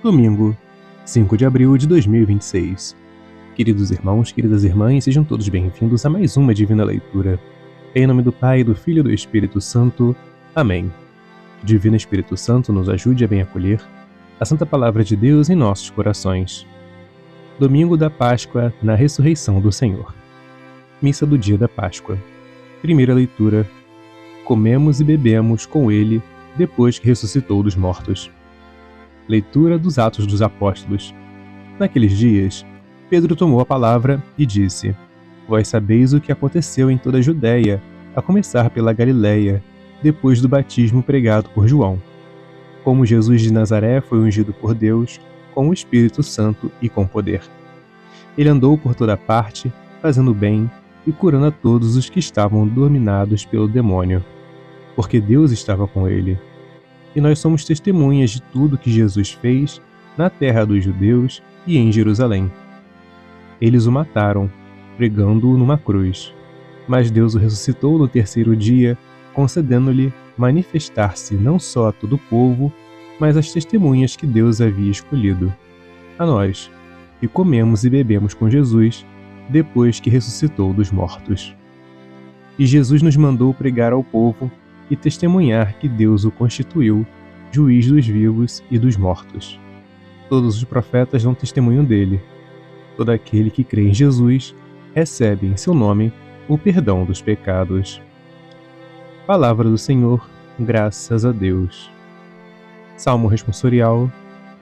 Domingo, 5 de abril de 2026. Queridos irmãos, queridas irmãs, sejam todos bem-vindos a mais uma Divina Leitura. Em nome do Pai, do Filho e do Espírito Santo. Amém. Que o Divino Espírito Santo nos ajude a bem acolher a Santa Palavra de Deus em nossos corações. Domingo da Páscoa, na Ressurreição do Senhor. Missa do dia da Páscoa. Primeira leitura. Comemos e bebemos com Ele depois que ressuscitou dos mortos. Leitura dos Atos dos Apóstolos. Naqueles dias, Pedro tomou a palavra e disse: Vós sabeis o que aconteceu em toda a Judéia, a começar pela Galiléia, depois do batismo pregado por João. Como Jesus de Nazaré foi ungido por Deus, com o Espírito Santo e com poder. Ele andou por toda parte, fazendo bem e curando a todos os que estavam dominados pelo demônio, porque Deus estava com ele. E nós somos testemunhas de tudo que Jesus fez na terra dos judeus e em Jerusalém. Eles o mataram, pregando-o numa cruz, mas Deus o ressuscitou no terceiro dia, concedendo-lhe manifestar-se não só a todo o povo, mas às testemunhas que Deus havia escolhido, a nós, que comemos e bebemos com Jesus, depois que ressuscitou dos mortos. E Jesus nos mandou pregar ao povo e testemunhar que Deus o constituiu, juiz dos vivos e dos mortos. Todos os profetas dão testemunho dele. Todo aquele que crê em Jesus recebe em seu nome o perdão dos pecados. Palavra do Senhor, graças a Deus. Salmo responsorial.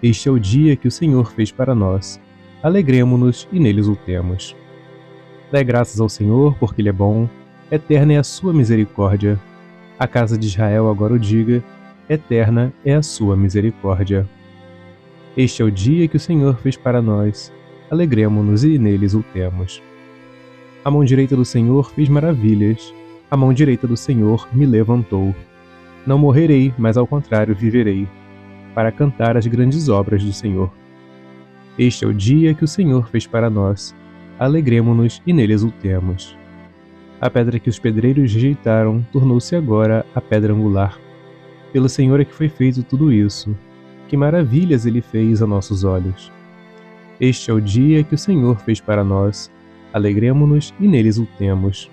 Este é o dia que o Senhor fez para nós. Alegremo-nos e nele exultemos. Dai graças ao Senhor, porque Ele é bom, eterna é a sua misericórdia. A casa de Israel agora o diga, eterna é a sua misericórdia. Este é o dia que o Senhor fez para nós, alegremo-nos e nele exultemos. A mão direita do Senhor fez maravilhas, a mão direita do Senhor me levantou. Não morrerei, mas ao contrário viverei, para cantar as grandes obras do Senhor. Este é o dia que o Senhor fez para nós, alegremo-nos e nele exultemos. A pedra que os pedreiros rejeitaram tornou-se agora a pedra angular. Pelo Senhor é que foi feito tudo isso. Que maravilhas Ele fez a nossos olhos. Este é o dia que o Senhor fez para nós. Alegremo-nos e nele exultemos.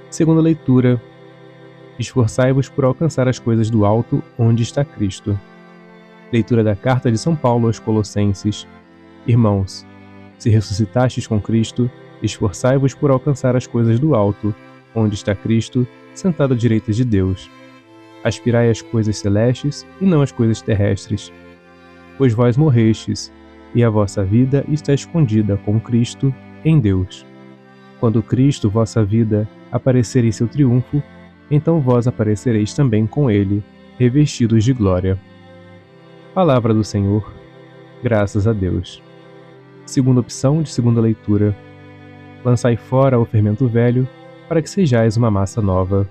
Segunda leitura. Esforçai-vos por alcançar as coisas do alto, onde está Cristo. Leitura da carta de São Paulo aos Colossenses. Irmãos, se ressuscitastes com Cristo, esforçai-vos por alcançar as coisas do alto, onde está Cristo, sentado à direita de Deus. Aspirai às coisas celestes e não às coisas terrestres. Pois vós morrestes, e a vossa vida está escondida com Cristo em Deus. Quando Cristo, vossa vida, aparecer em seu triunfo, então vós aparecereis também com Ele, revestidos de glória. Palavra do Senhor. Graças a Deus. Segunda opção de segunda leitura. Lançai fora o fermento velho, para que sejais uma massa nova.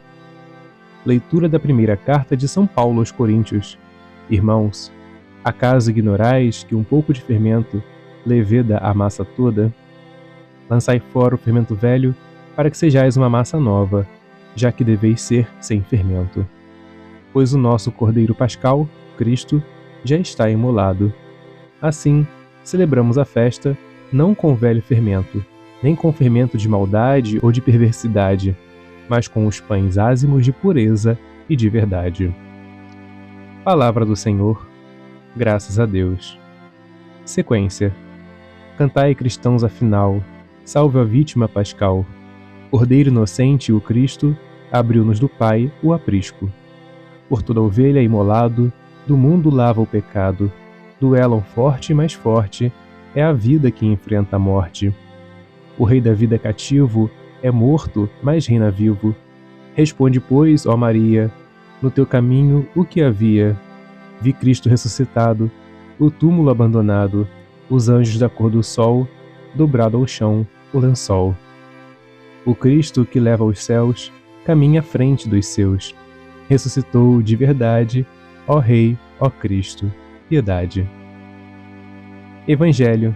Leitura da primeira carta de São Paulo aos Coríntios. Irmãos, acaso ignorais que um pouco de fermento leveda a massa toda? Lançai fora o fermento velho, para que sejais uma massa nova, já que deveis ser sem fermento. Pois o nosso Cordeiro Pascal, Cristo, já está imolado. Assim, celebramos a festa, não com velho fermento, nem com fermento de maldade ou de perversidade, mas com os pães ázimos de pureza e de verdade. Palavra do Senhor. Graças a Deus. Sequência. Cantai, cristãos, afinal, salve a vítima pascal. Cordeiro inocente, o Cristo, abriu-nos do Pai o aprisco. Por toda ovelha imolado, do mundo lava o pecado. Duelam forte e mais forte, é a vida que enfrenta a morte. O Rei da vida cativo é morto, mas reina vivo. Responde, pois, ó Maria, no teu caminho o que havia. Vi Cristo ressuscitado, o túmulo abandonado, os anjos da cor do sol, dobrado ao chão o lençol. O Cristo que leva aos céus, caminha à frente dos seus. Ressuscitou de verdade, ó Rei, ó Cristo, piedade. Evangelho.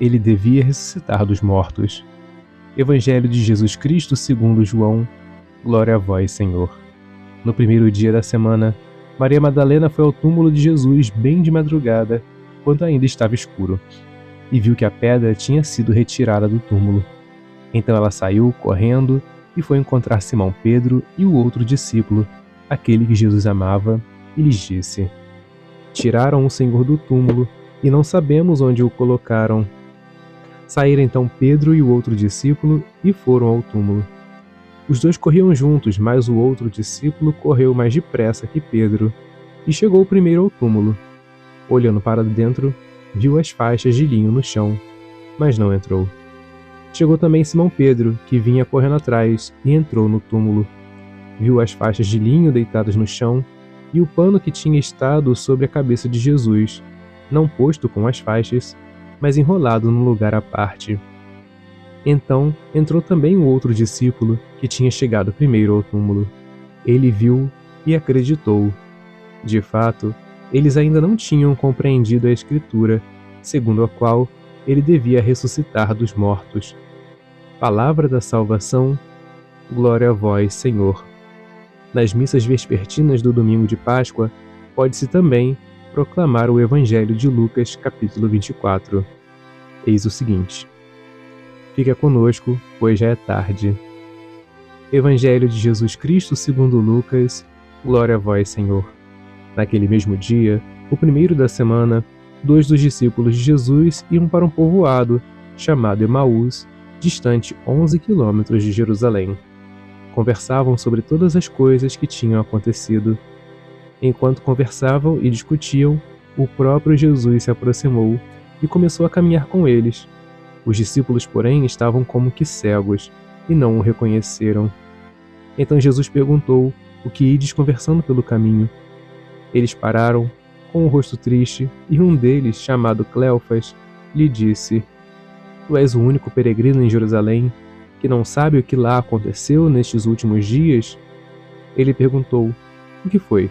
Ele devia ressuscitar dos mortos. Evangelho de Jesus Cristo segundo João. Glória a vós, Senhor. No primeiro dia da semana, Maria Madalena foi ao túmulo de Jesus bem de madrugada quando ainda estava escuro, e viu que a pedra tinha sido retirada do túmulo. Então ela saiu correndo e foi encontrar Simão Pedro e o outro discípulo, aquele que Jesus amava, e lhes disse: Tiraram o Senhor do túmulo e não sabemos onde o colocaram. Saíram então Pedro e o outro discípulo e foram ao túmulo. Os dois corriam juntos, mas o outro discípulo correu mais depressa que Pedro e chegou primeiro ao túmulo. Olhando para dentro, viu as faixas de linho no chão, mas não entrou. Chegou também Simão Pedro, que vinha correndo atrás, e entrou no túmulo. Viu as faixas de linho deitadas no chão e o pano que tinha estado sobre a cabeça de Jesus, não posto com as faixas, mas enrolado num lugar à parte. Então entrou também o outro discípulo, que tinha chegado primeiro ao túmulo. Ele viu e acreditou. De fato, eles ainda não tinham compreendido a Escritura, segundo a qual ele devia ressuscitar dos mortos. Palavra da salvação, glória a vós, Senhor. Nas missas vespertinas do domingo de Páscoa, pode-se também proclamar o Evangelho de Lucas, capítulo 24. Eis o seguinte: Fica conosco, pois já é tarde. Evangelho de Jesus Cristo segundo Lucas, glória a vós, Senhor. Naquele mesmo dia, o primeiro da semana, 2 dos discípulos de Jesus iam para um povoado, chamado Emaús, distante 11 quilômetros de Jerusalém. Conversavam sobre todas as coisas que tinham acontecido. Enquanto conversavam e discutiam, o próprio Jesus se aproximou e começou a caminhar com eles. Os discípulos, porém, estavam como que cegos e não o reconheceram. Então Jesus perguntou o que ides conversando pelo caminho. Eles pararam, com o rosto triste, e um deles, chamado Cleofas, lhe disse: Tu és o único peregrino em Jerusalém, que não sabe o que lá aconteceu nestes últimos dias? Ele perguntou: O que foi?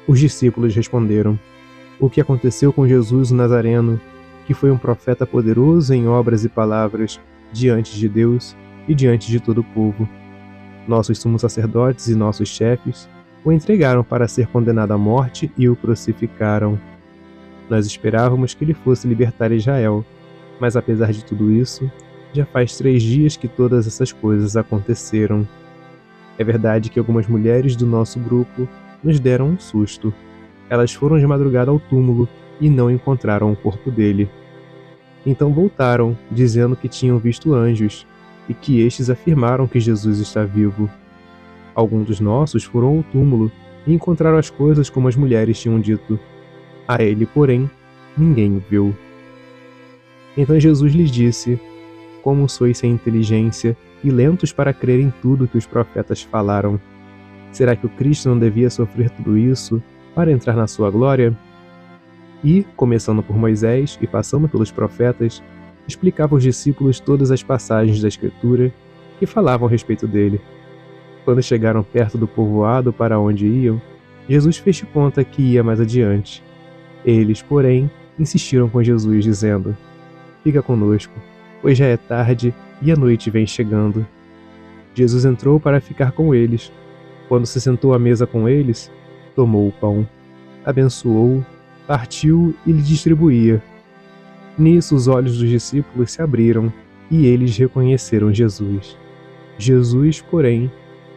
Os discípulos responderam: O que aconteceu com Jesus o Nazareno, que foi um profeta poderoso em obras e palavras, diante de Deus e diante de todo o povo. Nossos sumos sacerdotes e nossos chefes o entregaram para ser condenado à morte e o crucificaram. Nós esperávamos que ele fosse libertar Israel, mas apesar de tudo isso, já faz 3 dias que todas essas coisas aconteceram. É verdade que algumas mulheres do nosso grupo nos deram um susto. Elas foram de madrugada ao túmulo e não encontraram o corpo dele. Então voltaram, dizendo que tinham visto anjos, e que estes afirmaram que Jesus está vivo. Alguns dos nossos foram ao túmulo e encontraram as coisas como as mulheres tinham dito. A ele, porém, ninguém o viu. Então Jesus lhes disse: Como sois sem inteligência e lentos para crer em tudo que os profetas falaram? Será que o Cristo não devia sofrer tudo isso para entrar na sua glória? E, começando por Moisés e passando pelos profetas, explicava aos discípulos todas as passagens da Escritura que falavam a respeito dele. Quando chegaram perto do povoado para onde iam, Jesus fez de conta que ia mais adiante. Eles, porém, insistiram com Jesus, dizendo: Fica conosco, pois já é tarde e a noite vem chegando. Jesus entrou para ficar com eles. Quando se sentou à mesa com eles, tomou o pão, abençoou, partiu e lhe distribuía. Nisso os olhos dos discípulos se abriram e eles reconheceram Jesus. Jesus, porém,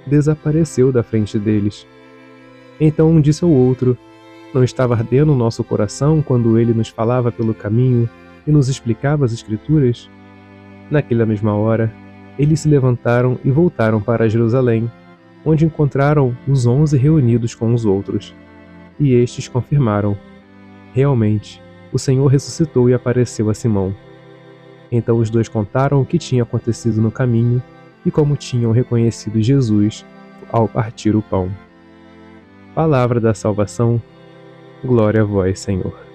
desapareceu da frente deles. Então um disse ao outro: Não estava ardendo o nosso coração quando ele nos falava pelo caminho e nos explicava as Escrituras? Naquela mesma hora, eles se levantaram e voltaram para Jerusalém, onde encontraram os 11 reunidos com os outros. E estes confirmaram: Realmente, o Senhor ressuscitou e apareceu a Simão. Então os dois contaram o que tinha acontecido no caminho e como tinham reconhecido Jesus ao partir o pão. Palavra da salvação, glória a vós, Senhor.